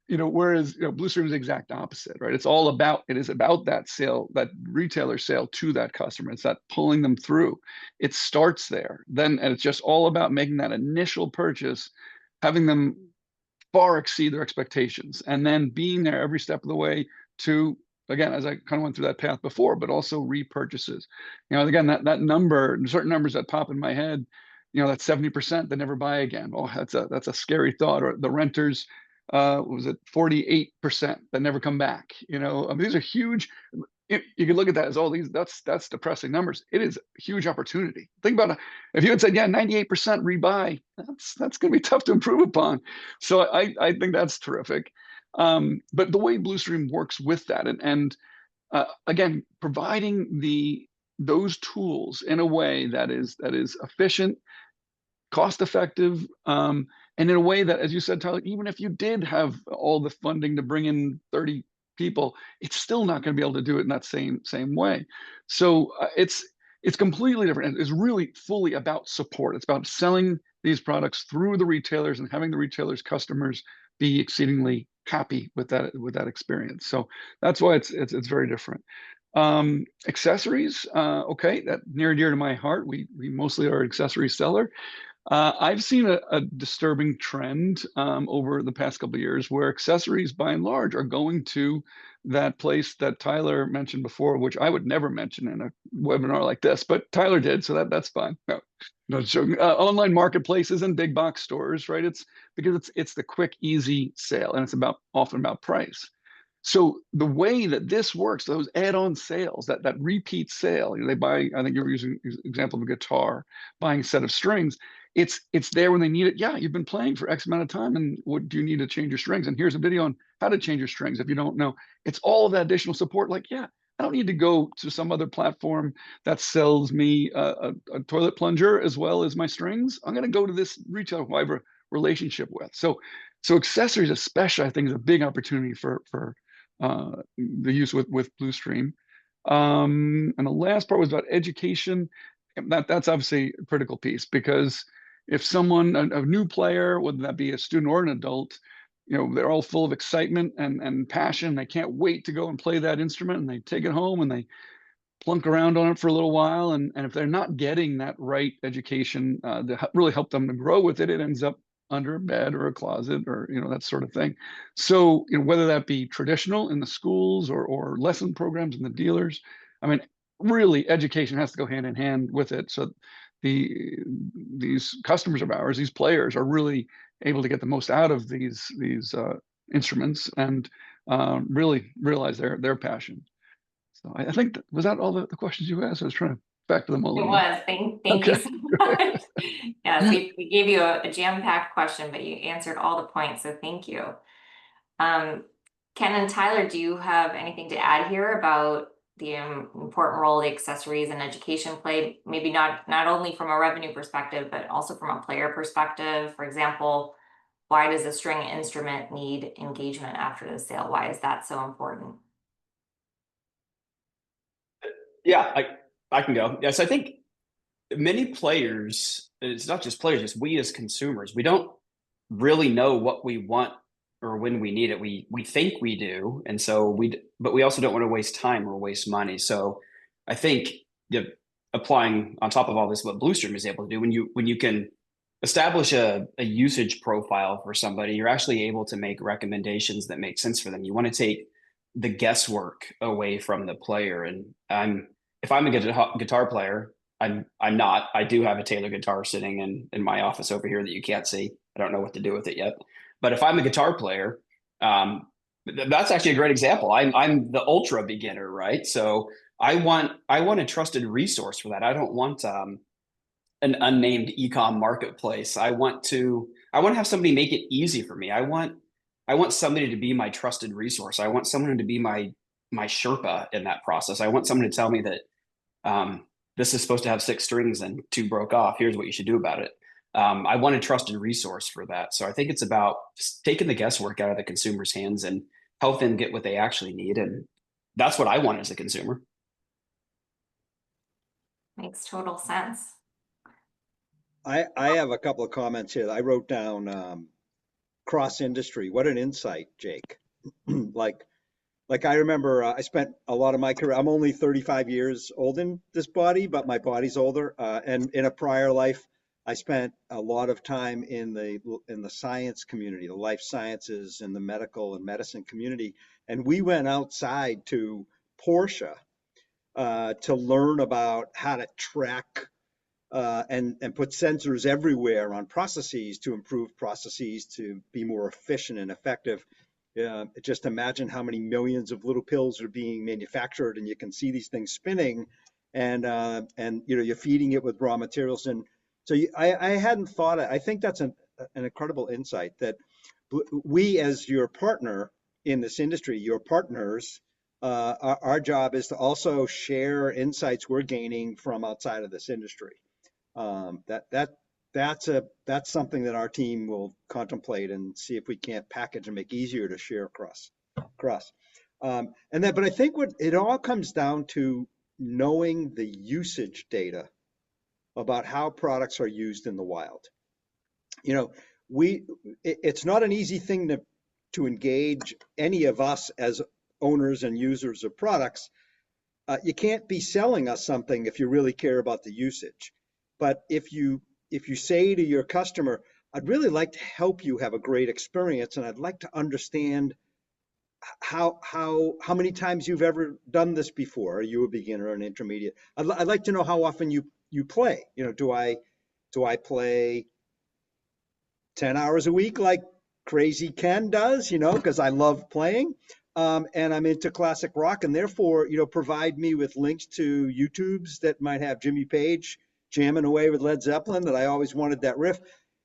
Whereas Blustream is the exact opposite, right? It is about that sale, that retailer sale to that customer. It's that pulling them through. It starts there, and it's just all about making that initial purchase, having them far exceed their expectations, and then being there every step of the way to, again, as I kind of went through that path before, but also repurchases. Again, that number, certain numbers that pop in my head, that 70% that never buy again. Oh, that's a scary thought. Or the renters, was it 48% that never come back? These are huge. You can look at that as all these, that's depressing numbers. It is a huge opportunity. Think about it. If you had said, yeah, 98% rebuy, that's going to be tough to improve upon. So I think that's terrific. But the way Blustream works with that, and again, providing those tools in a way that is efficient, cost effective, and in a way that, as you said, Tyler, even if you did have all the funding to bring in 30 people, it's still not going to be able to do it in that same way. So it's completely different. It's really fully about support. It's about selling these products through the retailers and having the retailers' customers be exceedingly happy with that experience. So that's why it's very different. Accessories, okay, that near and dear to my heart. We mostly are an accessory seller. I've seen a disturbing trend over the past couple of years where accessories, by and large, are going to that place that Tyler mentioned before, which I would never mention in a webinar like this, but Tyler did, so that's fine. No joking. Online marketplaces and big box stores, right? It's because it's the quick, easy sale, and it's often about price. So the way that this works, those add-on sales, that repeat sale, they buy, I think you're using example of a guitar, buying a set of strings, it's there when they need it. Yeah, you've been playing for X amount of time, and what do you need to change your strings? And here's a video on how to change your strings if you don't know. It's all of that additional support. Like, yeah, I don't need to go to some other platform that sells me a toilet plunger as well as my strings. I'm going to go to this retailer who I have a relationship with. So accessories, especially, I think, is a big opportunity for the use with Blustream. And the last part was about education. That's obviously a critical piece, because if someone, a new player, whether that be a student or an adult, they're all full of excitement and passion. They can't wait to go and play that instrument, and they take it home and they plunk around on it for a little while. And if they're not getting that right education to really help them to grow with it, it ends up under a bed or a closet, or that sort of thing. So whether that be traditional in the schools or lesson programs in the dealers, I mean, really education has to go hand in hand with it. So these customers of ours, these players, are really able to get the most out of these instruments and really realize their passion. So I think was that all the questions you asked? I was trying to factor them all It in. was. Thank you Okay. so much. Yeah, so we gave you a jam-packed question, but you answered all the points, so thank you. Ken and Tyler, do you have anything to add here about the important role the accessories and education play? Maybe not only from a revenue perspective, but also from a player perspective. For example, why does a string instrument need engagement after the sale? Why is that so important? Yeah, I can go. Yes, I think many players, it's not just players, it's we as consumers, we don't really know what we want or when we need it. We think we do, and so but we also don't want to waste time or waste money. So I think applying on top of all this, what Blustream is able to do, when you can establish a usage profile for somebody, you're actually able to make recommendations that make sense for them. You want to take the guesswork away from the player. And if I'm a guitar player, I'm not. I do have a Taylor guitar sitting in my office over here that you can't see. I don't know what to do with it yet. But if I'm a guitar player, that's actually a great example. I'm the ultra beginner, right? So I want a trusted resource for that. I don't want an unnamed e-com marketplace. I want to have somebody make it easy for me. I want somebody to be my trusted resource. I want someone to be my Sherpa in that process. I want someone to tell me that this is supposed to have 6 strings and 2 broke off. Here's what you should do about it. I want a trusted resource for that. So I think it's about just taking the guesswork out of the consumer's hands and help them get what they actually need. And that's what I want as a consumer. Makes total sense. I have a couple of comments here. I wrote down cross industry. What an insight, Jake. Like I remember I spent a lot of my career, I'm only 35 years old in this body, but my body's older. And in a prior life, I spent a lot of time in the science community, the life sciences and the medical and medicine community. And we went outside to Porsche to learn about how to track and put sensors everywhere on processes to improve processes to be more efficient and effective. Just imagine how many millions of little pills are being manufactured, and you can see these things spinning, and you're feeding it with raw materials. And so I hadn't thought it. I think that's an incredible insight that we, as your partner in this industry, your partners, our job is to also share insights we're gaining from outside of this industry. That's something that our team will contemplate and see if we can't package and make easier to share across. But I think what it all comes down to knowing the usage data about how products are used in the wild. It's not an easy thing to engage any of us as owners and users of products. You can't be selling us something if you really care about the usage. But if you say to your customer, I'd really like to help you have a great experience, and I'd like to understand how many times you've ever done this before. Are you a beginner or an intermediate? I'd like to know how often you play. Do I play 10 hours a week like crazy Ken does, because I love playing? and I'm into classic rock, and therefore, provide me with links to YouTubes that might have Jimmy Page jamming away with Led Zeppelin that I always wanted that riff.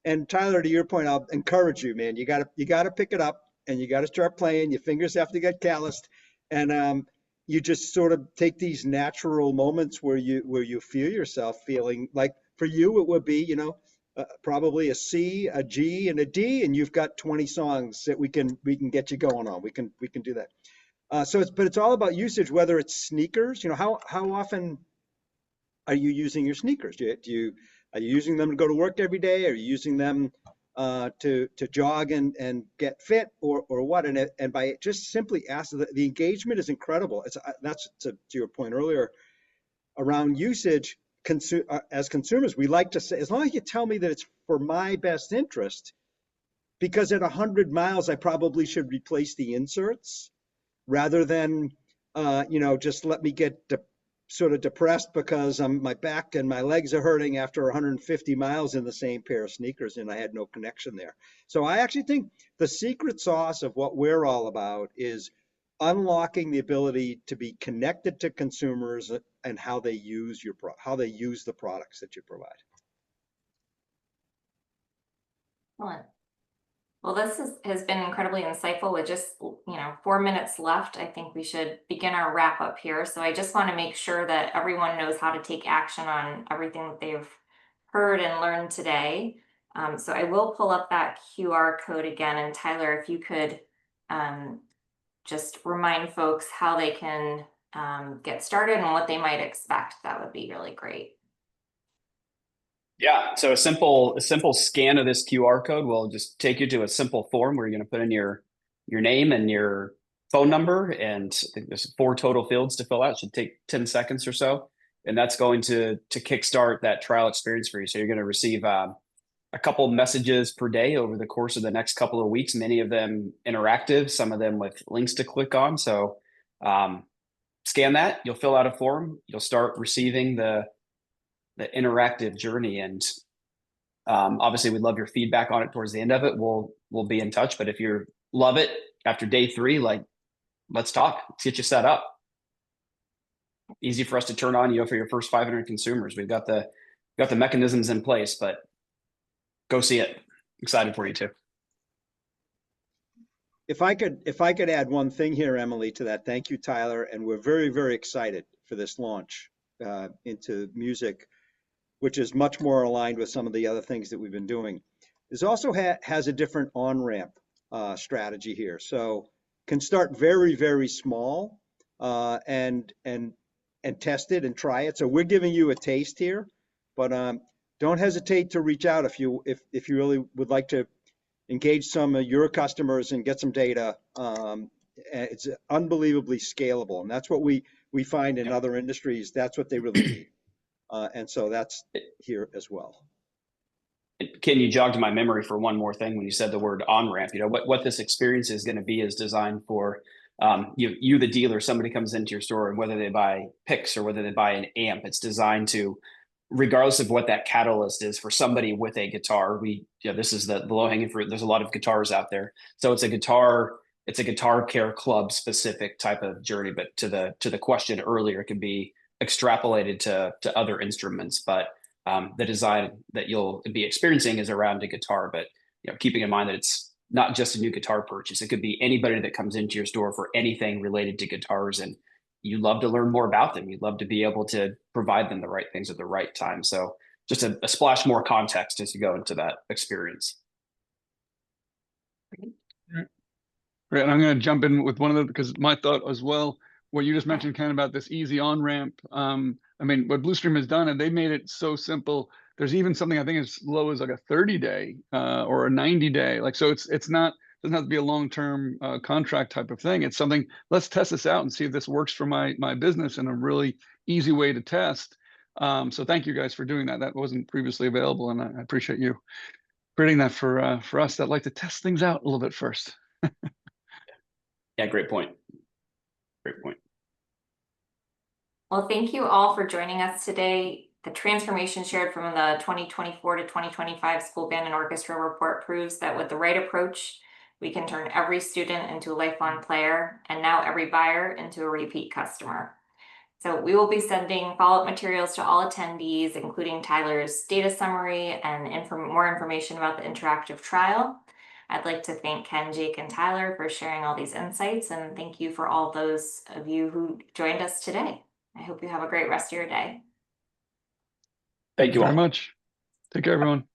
And Tyler, to your point, I'll encourage you, man. You gotta pick it up and you gotta start playing. Your fingers have to get calloused, and you just sort of take these natural moments where you feel yourself feeling like, for you it would be, probably a C, a G, and a D, and you've got 20 songs that we can get you going on. We can do that. But it's all about usage, whether it's sneakers. How often are you using your sneakers? Are you using them to go to work every day? Are you using them to jog and get fit, or what? And by just simply asking, the engagement is incredible. That's to your point earlier around usage. As consumers, we like to say, as long as you tell me that it's for my best interest, because at 100 miles, I probably should replace the inserts rather than, just let me get sort of depressed because my back and my legs are hurting after 150 miles in the same pair of sneakers and I had no connection there. So I actually think the secret sauce of what we're all about is unlocking the ability to be connected to consumers and how they use the products that you provide. Excellent. Well, this has been incredibly insightful. With just 4 minutes left, I think we should begin our wrap up here. So I just want to make sure that everyone knows how to take action on everything that they've heard and learned today. So I will pull up that QR code again, and Tyler, if you could just remind folks how they can get started and what they might expect, that would be really great. Yeah, so a simple scan of this QR code will just take you to a simple form where you're going to put in your name and your phone number, and I think there's 4 total fields to fill out. It should take 10 seconds or so, and that's going to kickstart that trial experience for you. So you're going to receive a couple messages per day over the course of the next couple of weeks, many of them interactive, some of them with links to click on. So scan that, you'll fill out a form, you'll start receiving the interactive journey, and obviously we'd love your feedback on it towards the end of it. We'll be in touch, but if you love it after day 3, let's talk, let's get you set up. Easy for us to turn on for your first 500 consumers. We've got the mechanisms in place, but go see it. Excited for you too. If I could add one thing here, Emily, to that. Thank you, Tyler, and we're very, very excited for this launch into music, which is much more aligned with some of the other things that we've been doing. This also has a different on-ramp strategy here. So can start very, very small and test it and try it. So we're giving you a taste here, but don't hesitate to reach out if you really would like to engage some of your customers and get some data. It's unbelievably scalable, and that's what we find in other industries. That's what they really need. And so that's here as well. Ken, you jogged my memory for one more thing when you said the word on-ramp. What this experience is going to be is designed for you, the dealer, somebody comes into your store, and whether they buy picks or whether they buy an amp, it's designed to, regardless of what that catalyst is, for somebody with a guitar, this is the low-hanging fruit. There's a lot of guitars out there. So it's a guitar care club specific type of journey. But to the question earlier, it can be extrapolated to other instruments, but the design that you'll be experiencing is around a guitar. But keeping in mind that it's not just a new guitar purchase, it could be anybody that comes into your store for anything related to guitars, and you love to learn more about them. You'd love to be able to provide them the right things at the right time. So just a splash more context as you go into that experience. Great. And I'm going to jump in with one of the, because my thought as well, what you just mentioned, Ken, about this easy on ramp. I mean, what Blustream has done, and they made it so simple. There's even something I think as low as like a 30-day or a 90-day. So it's not, doesn't have to be a long-term contract type of thing. It's something, let's test this out and see if this works for my business in a really easy way to test. So thank you guys for doing that. That wasn't previously available, and I appreciate you creating that for us that like to test things out a little bit first. Yeah, great point. Great point. Well, thank you all for joining us today. The transformation shared from the 2024 to 2025 School Band and Orchestra Report proves that with the right approach We can turn every student into a lifelong player, and now every buyer into a repeat customer. So we will be sending follow-up materials to all attendees, including Tyler's data summary and more information about the interactive trial. I'd like to thank Ken, Jake, and Tyler for sharing all these insights, and thank you for all those of you who joined us today. I hope you have a great rest of your day. Thank you Very all. much. Take care, everyone.